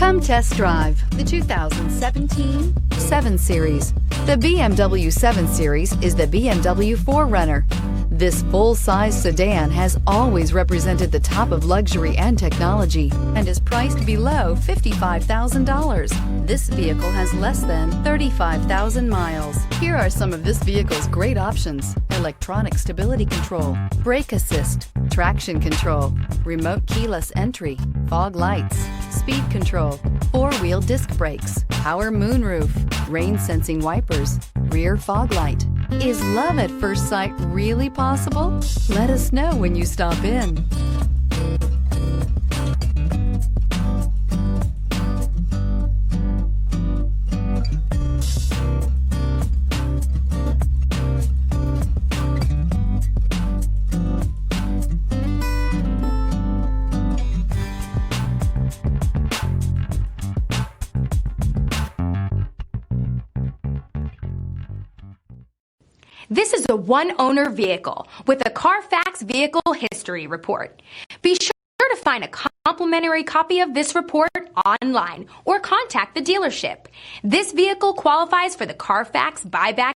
Come test drive the 2017 7 Series. The BMW 7 Series is the BMW 4Runner. This full-size sedan has always represented the top of luxury and technology and is priced below $55,000. This vehicle has less than 35,000 miles. Here are some of this vehicle's great options: electronic stability control, brake assist, traction control, remote keyless entry, fog lights, speed control, four-wheel disc brakes, power moonroof, rain sensing wipers, rear fog light. Is love at first sight really possible? Let us know when you stop in. This is a one-owner vehicle with a Carfax Vehicle History Report. Be sure to find a complimentary copy of this report online or contact the dealership. This vehicle qualifies for the Carfax buyback